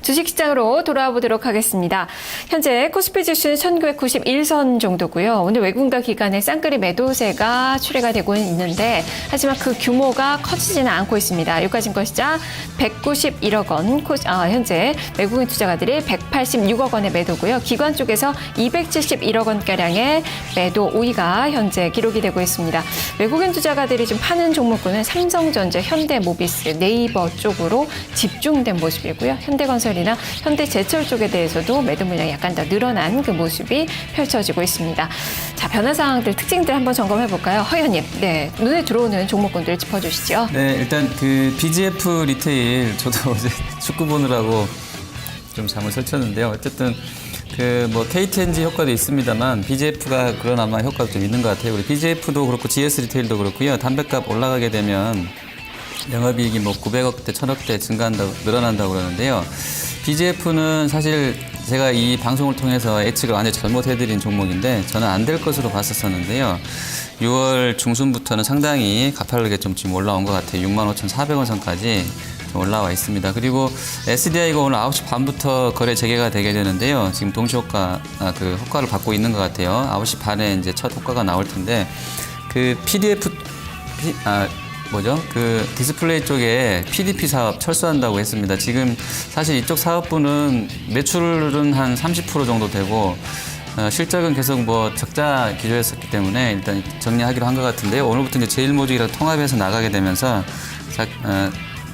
주식시장으로 돌아와 보도록 하겠습니다. 현재 코스피 지수는 1991선 정도고요. 오늘 외국인과 기관의 쌍끌이 매도세가 출회가 되고 있는데 하지만 그 규모가 커지지는 않고 있습니다. 유가증권시장 191억 원, 현재 외국인 투자가들이 186억 원의 매도고요. 기관 쪽에서 271억 원가량의 매도 우위가 현재 기록이 되고 있습니다. 외국인 투자가들이 좀 파는 종목군은 삼성전자, 현대모비스, 네이버 쪽으로 집중된 모습이고요. 현대건설이나 현대제철 쪽에 대해서도 매도 물량이 약간 더 늘어난 그 모습이 펼쳐지고 있습니다. 자, 변화 사항들, 특징들 한번 점검해 볼까요? 허 의원님, 네, 눈에 들어오는 종목군들 짚어주시죠. 네, 일단 그 BGF 리테일 저도 어제 축구 보느라고 좀 잠을 설쳤는데요. 어쨌든 그 뭐 KTNG 효과도 있습니다만 BGF가 그런 아마 효과도 좀 있는 것 같아요. 우리 BGF도 그렇고 GS 리테일도 그렇고요. 담배값 올라가게 되면 영업이익이 뭐 900억대, 1000억대 증가한다고 늘어난다고 그러는데요. BGF는 사실 제가 이 방송을 통해서 예측을 완전히 잘못해드린 종목인데 저는 안 될 것으로 봤었었는데요. 6월 중순부터는 상당히 가파르게 좀 지금 올라온 것 같아요. 65,400원 선까지 올라와 있습니다. 그리고 SDI가 오늘 9시 반부터 거래 재개가 되게 되는데요. 지금 동시 효과, 그 효과를 받고 있는 것 같아요. 9시 반에 이제 첫 효과가 나올 텐데 그 그 디스플레이 쪽에 PDP 사업 철수한다고 했습니다. 지금 사실 이쪽 사업부는 매출은 한 30% 정도 되고 실적은 계속 뭐 적자 기조였었기 때문에 일단 정리하기로 한 것 같은데요. 오늘부터 이제 제일모직이랑 통합해서 나가게 되면서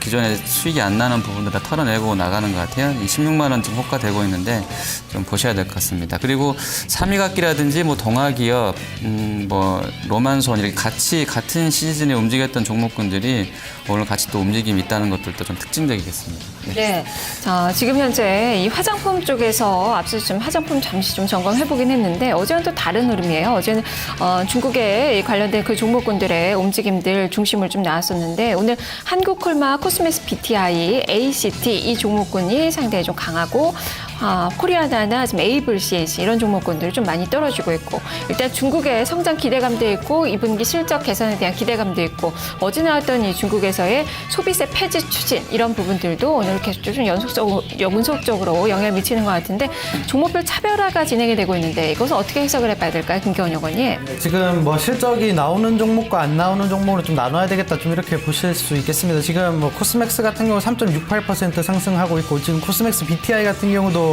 기존에 수익이 안 나는 부분들 다 털어내고 나가는 것 같아요. 16만 원 지금 호가되고 있는데 좀 보셔야 될 것 같습니다. 그리고 삼위각기라든지 뭐 동아기업, 뭐 로만손 이렇게 같은 시즌에 움직였던 종목군들이 오늘 같이 또 움직임이 있다는 것들도 좀 특징적이겠습니다. 네. 자, 지금 현재 이 화장품 쪽에서 앞서 좀 화장품 잠시 좀 점검해 보긴 했는데 어제는 또 다른 흐름이에요. 어제는 중국에 관련된 그 종목군들의 움직임들 중심을 좀 나왔었는데 오늘 한국콜마, 코스메스 BTI, ACT 이 종목군이 상당히 좀 강하고 코리아나나 지금 에이블 CAC 이런 종목군들이 좀 많이 떨어지고 있고 일단 중국의 성장 기대감도 있고 2분기 실적 개선에 대한 기대감도 있고 어제 나왔던 이 중국에서의 소비세 폐지 추진 이런 부분들도 오늘 계속 좀 연속적으로 영향을 미치는 것 같은데 종목별 차별화가 진행이 되고 있는데 이것은 어떻게 해석을 해봐야 될까요? 김경원 의원님. 지금 뭐 실적이 나오는 종목과 안 나오는 종목으로 좀 나눠야 되겠다 좀 이렇게 보실 수 있겠습니다. 지금 뭐 코스맥스 같은 경우 3.68% 상승하고 있고 지금 코스맥스 BTI 같은 경우도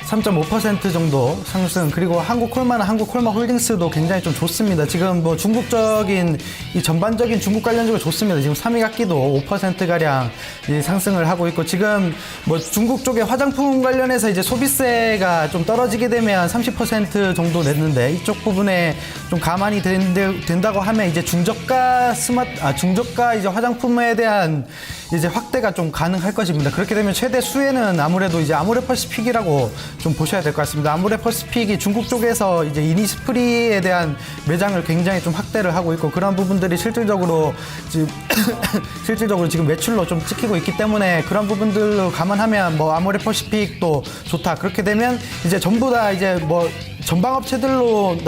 3.5% 정도 상승 그리고 한국콜마나 한국콜마홀딩스도 굉장히 좀 좋습니다. 지금 뭐 중국적인 이 전반적인 중국 관련주가 좋습니다. 지금 3위각기도 5%가량 상승을 하고 있고 지금 뭐 중국 쪽에 화장품 관련해서 이제 소비세가 좀 떨어지게 되면 30% 정도 냈는데 이쪽 부분에 좀 가만히 된다고 하면 이제 중저가 이제 화장품에 대한 이제 확대가 좀 가능할 것입니다. 그렇게 되면 최대 수혜는 아무래도 이제 아모레퍼시픽이라고 좀 보셔야 될 것 같습니다. 아모레퍼시픽이 중국 쪽에서 이제 이니스프리에 대한 매장을 굉장히 좀 확대를 하고 있고 그런 부분들이 실질적으로 지금 매출로 좀 찍히고 있기 때문에 그런 부분들로 감안하면 뭐 아모레퍼시픽도 좋다. 그렇게 되면 이제 전부 다 이제 뭐 전방업체들로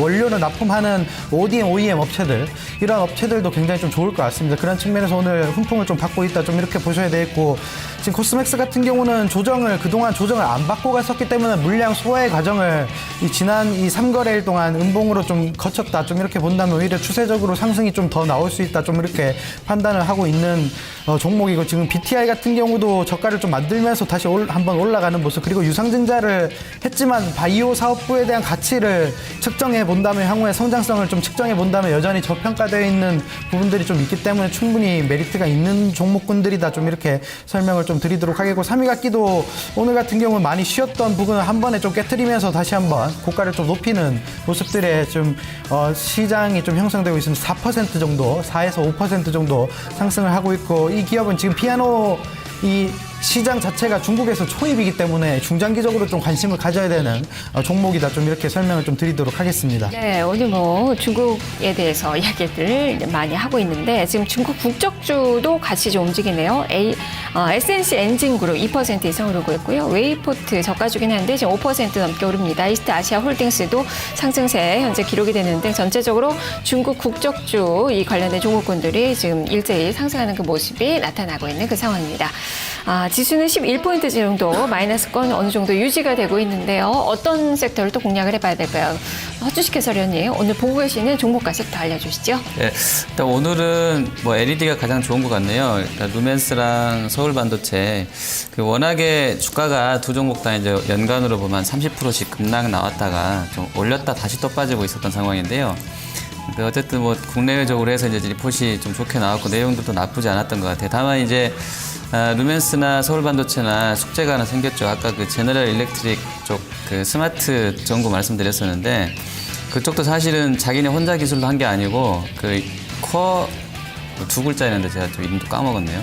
원료를 납품하는 ODM 업체들 이런 업체들도 굉장히 좀 좋을 것 같습니다. 그런 측면에서 오늘 훈풍을 좀 받고 있다 좀 이렇게 보셔야 되겠고 지금 코스맥스 같은 경우는 그동안 조정을 안 받고 갔었기 때문에 물량 소화의 과정을 지난 이 3거래일 동안 음봉으로 좀 거쳤다 좀 이렇게 본다면 오히려 추세적으로 상승이 좀 더 나올 수 있다 좀 이렇게 판단을 하고 있는 종목이고 지금 BTI 같은 경우도 저가를 좀 만들면서 다시 한번 올라가는 모습 그리고 유상증자를 했지만 바이오 사업부에 대한 가치를 측정해 본다면 향후의 성장성을 좀 측정해 본다면 여전히 저평가되어 있는 부분들이 좀 있기 때문에 충분히 메리트가 있는 종목군들이다 좀 이렇게 설명을 좀 드리도록 하겠고 3위각기도 오늘 같은 경우는 많이 쉬었던 부분을 한 번에 좀 깨트리면서 다시 한번 고가를 좀 높이는 모습들에 좀 시장이 좀 형성되고 있습니다. 4% 정도 4에서 5% 정도 상승을 하고 있고 이 기업은 지금 피아노 이 시장 자체가 중국에서 초입이기 때문에 중장기적으로 좀 관심을 가져야 되는 종목이다. 좀 이렇게 설명을 좀 드리도록 하겠습니다. 네, 오늘 뭐 중국에 대해서 이야기들 많이 하고 있는데 지금 중국 국적주도 같이 좀 움직이네요. SNC 엔진그룹 2% 이상 오르고 있고요. 웨이포트 저가주긴 한데 지금 5% 넘게 오릅니다. 이스트 아시아 홀딩스도 상승세 현재 기록이 되는데 전체적으로 중국 국적주 이 관련된 종목군들이 지금 일제히 상승하는 그 모습이 나타나고 있는 그 상황입니다. 지수는 11포인트 정도 마이너스권 어느 정도 유지가 되고 있는데요. 어떤 섹터를 또 공략을 해봐야 될까요? 허주식 해설위원님, 오늘 보고 계시는 종목과 섹터 알려주시죠. 네, 일단 오늘은 뭐 LED가 가장 좋은 것 같네요. 일단 루멘스랑 서울반도체 워낙에 주가가 두 종목 다 이제 연간으로 보면 30%씩 급락 나왔다가 좀 올렸다 다시 또 빠지고 있었던 상황인데요. 근데 어쨌든 뭐 국내적으로 해서 이제 리포트이 좀 좋게 나왔고 내용들도 나쁘지 않았던 것 같아요. 다만 이제 루멘스나 서울반도체나 숙제가 하나 생겼죠. 아까 그 제너럴 일렉트릭 쪽 그 스마트 전구 말씀드렸었는데 그쪽도 사실은 자기네 혼자 기술로 한 게 아니고 그 코어 두 글자 있는데 제가 좀 이름도 까먹었네요.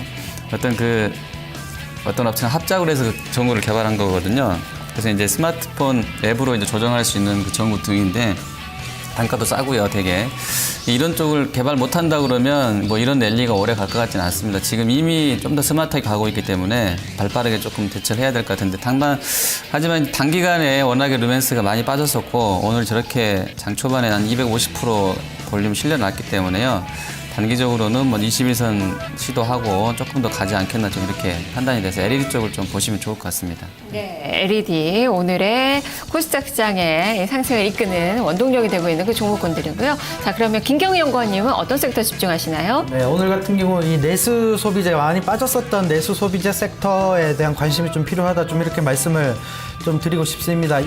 어떤 업체랑 합작을 해서 그 전구를 개발한 거거든요. 그래서 이제 스마트폰 앱으로 이제 조정할 수 있는 그 전구 등인데 단가도 싸고요, 되게. 이런 쪽을 개발 못 한다 그러면 뭐 이런 랠리가 오래 갈 것 같지는 않습니다. 지금 이미 좀 더 스마트하게 가고 있기 때문에 발빠르게 조금 대처를 해야 될 것 같은데 하지만 단기간에 워낙에 루멘스가 많이 빠졌었고 오늘 저렇게 장 초반에 한 250% 볼륨 실려났기 때문에요. 단기적으로는 뭐 21선 시도하고 조금 더 가지 않겠나 좀 이렇게 판단이 돼서 LED 쪽을 좀 보시면 좋을 것 같습니다. 네, LED 오늘의 코스닥 시장의 상승을 이끄는 원동력이 되고 있는 그 종목군들이고요. 자, 그러면 김경희 연구원님은 어떤 섹터 집중하시나요? 네, 오늘 같은 경우 이 내수 소비재 많이 빠졌었던 내수 소비재 섹터에 대한 관심이 좀 필요하다 좀 이렇게 말씀을 좀 드리고 싶습니다.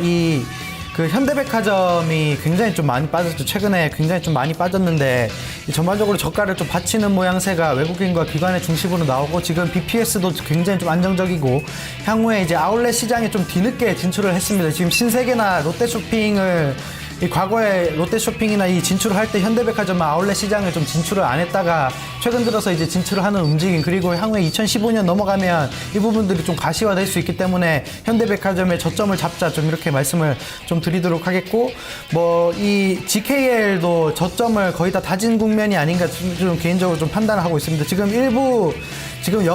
그 현대백화점이 굉장히 좀 많이 빠졌죠. 최근에 굉장히 좀 많이 빠졌는데 전반적으로 저가를 좀 받치는 모양새가 외국인과 기관의 중심으로 나오고 지금 BPS도 굉장히 좀 안정적이고 향후에 이제 아울렛 시장에 좀 뒤늦게 진출을 했습니다. 지금 신세계나 롯데쇼핑을 이 과거에 롯데쇼핑이나 이 진출을 할 때 현대백화점은 아울렛 시장을 좀 진출을 안 했다가 최근 들어서 이제 진출을 하는 움직임 그리고 향후에 2015년 넘어가면 이 부분들이 좀 가시화될 수 있기 때문에 현대백화점의 저점을 잡자 좀 이렇게 말씀을 좀 드리도록 하겠고 뭐 이 GKL도 저점을 거의 다 다진 국면이 아닌가 좀 개인적으로 좀 판단을 하고 있습니다. 지금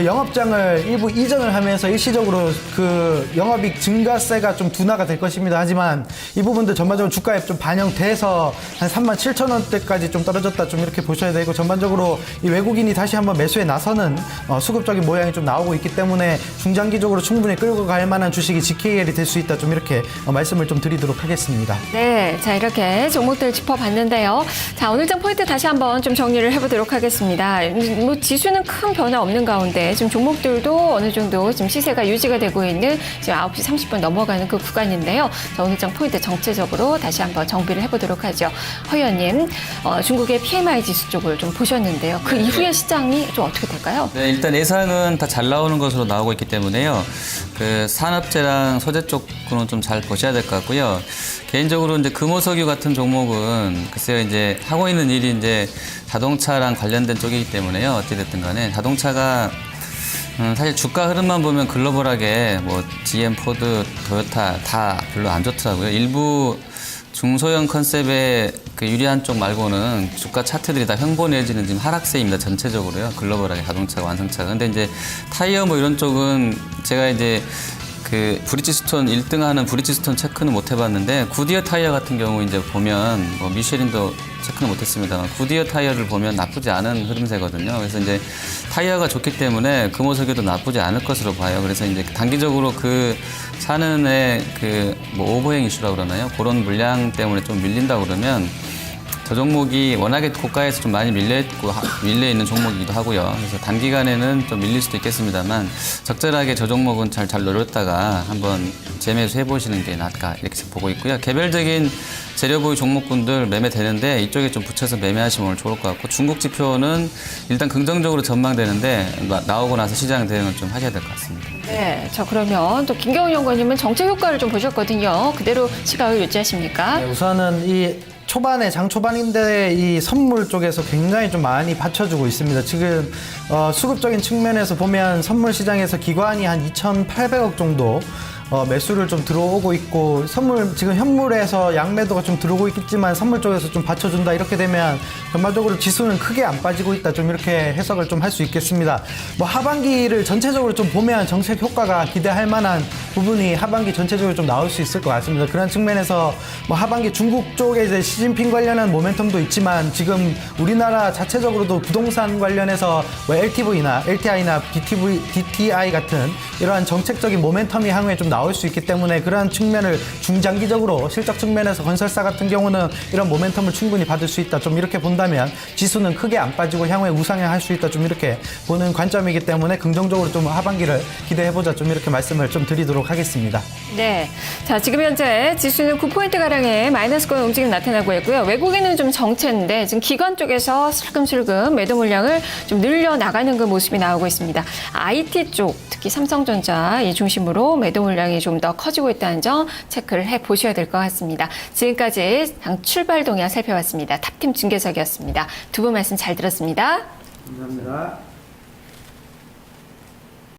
영업장을 일부 이전을 하면서 일시적으로 그 영업이익 증가세가 좀 둔화가 될 것입니다. 하지만 이 부분들 전반적으로 주가에 좀 반영돼서 한 37,000원대까지 좀 떨어졌다 좀 이렇게 보셔야 되고 전반적으로 이 외국인이 다시 한번 매수에 나서는 수급적인 모양이 좀 나오고 있기 때문에 중장기적으로 충분히 끌고 갈 만한 주식이 GKL이 될 수 있다 좀 이렇게 말씀을 좀 드리도록 하겠습니다. 네, 자 이렇게 종목들 짚어봤는데요. 자 오늘 장 포인트 다시 한번 좀 정리를 해보도록 하겠습니다. 뭐 지수는 큰 변화 없는 가운데 지금 종목들도 어느 정도 지금 시세가 유지가 되고 있는 지금 9시 30분 넘어가는 그 구간인데요. 자 오늘 장 포인트 정체적으로 다시 한번 정비를 해보도록 하죠. 허 의원님, 중국의 PMI 지수 쪽을 좀 보셨는데요. 그 이후의 시장이 좀 어떻게 될까요? 네, 일단 예상은 다 잘 나오는 것으로 나오고 있기 때문에요. 그 산업재랑 소재 쪽은 좀 잘 보셔야 될 것 같고요. 개인적으로 이제 금호석유 같은 종목은 글쎄요 이제 하고 있는 일이 이제 자동차랑 관련된 쪽이기 때문에요. 어찌됐든 간에 자동차가 사실 주가 흐름만 보면 글로벌하게 뭐 GM, 포드, 토요타 다 별로 안 좋더라고요. 일부 중소형 컨셉의 그 유리한 쪽 말고는 주가 차트들이 다 횡보 내지는 지금 하락세입니다. 전체적으로요. 글로벌하게 자동차가 완성차가. 근데 이제 타이어 뭐 이런 쪽은 제가 이제 그 브리지스톤 1등 하는 브리지스톤 체크는 못 해봤는데 구디어 타이어 같은 경우 이제 보면 뭐 미쉐린도 체크는 못했습니다만 구디어 타이어를 보면 나쁘지 않은 흐름세거든요. 그래서 이제 타이어가 좋기 때문에 금호석유도 나쁘지 않을 것으로 봐요. 그래서 이제 단기적으로 그 사는 애 그 뭐 오버행 이슈라고 그러나요? 그런 물량 때문에 좀 밀린다 그러면 저 종목이 워낙에 고가에서 좀 많이 밀려 있는 종목이기도 하고요. 그래서 단기간에는 좀 밀릴 수도 있겠습니다만 적절하게 저 종목은 잘 노렸다가 한번 재매수 해보시는 게 낫까 이렇게 보고 있고요. 개별적인 재료보유 종목군들 매매되는데 이쪽에 좀 붙여서 매매하시면 오늘 좋을 것 같고 중국 지표는 일단 긍정적으로 전망되는데 나오고 나서 시장 대응을 좀 하셔야 될 것 같습니다. 네, 자 그러면 또 김경희 연구원님은 정책 효과를 좀 보셨거든요. 그대로 시각을 유지하십니까? 네, 우선은 장 초반인데 이 선물 쪽에서 굉장히 좀 많이 받쳐주고 있습니다. 지금 수급적인 측면에서 보면 선물 시장에서 기관이 한 2,800억 정도 매수를 좀 들어오고 있고 지금 현물에서 양매도가 좀 들어오고 있겠지만 선물 쪽에서 좀 받쳐준다 이렇게 되면 전반적으로 지수는 크게 안 빠지고 있다 좀 이렇게 해석을 좀 할 수 있겠습니다. 뭐 하반기를 전체적으로 좀 보면 정책 효과가 기대할 만한 부분이 하반기 전체적으로 좀 나올 수 있을 것 같습니다. 그런 측면에서 뭐 하반기 중국 쪽에 이제 시진핑 관련한 모멘텀도 있지만 지금 우리나라 자체적으로도 부동산 관련해서 뭐 LTV나 LTI나 DTI 같은 이러한 정책적인 모멘텀이 향후에 좀 나올 수 있기 때문에 그러한 측면을 중장기적으로 실적 측면에서 건설사 같은 경우는 이런 모멘텀을 충분히 받을 수 있다. 좀 이렇게 본다면 지수는 크게 안 빠지고 향후에 우상향할 수 있다. 좀 이렇게 보는 관점이기 때문에 긍정적으로 좀 하반기를 기대해보자. 좀 이렇게 말씀을 좀 드리도록 하겠습니다. 네. 자, 지금 현재 지수는 9포인트가량의 마이너스권 움직임 나타나고 있고요. 외국인은 좀 정체인데 지금 기관 쪽에서 슬금슬금 매도 물량을 좀 늘려나가는 그 모습이 나오고 있습니다. IT 쪽, 특히 삼성전자 이 중심으로 매도 물량이 좀 더 커지고 있다는 점 체크를 해보셔야 될 것 같습니다. 지금까지 당 출발 동향 살펴봤습니다. 탑팀 중계석이었습니다. 두 분 말씀 잘 들었습니다. 감사합니다.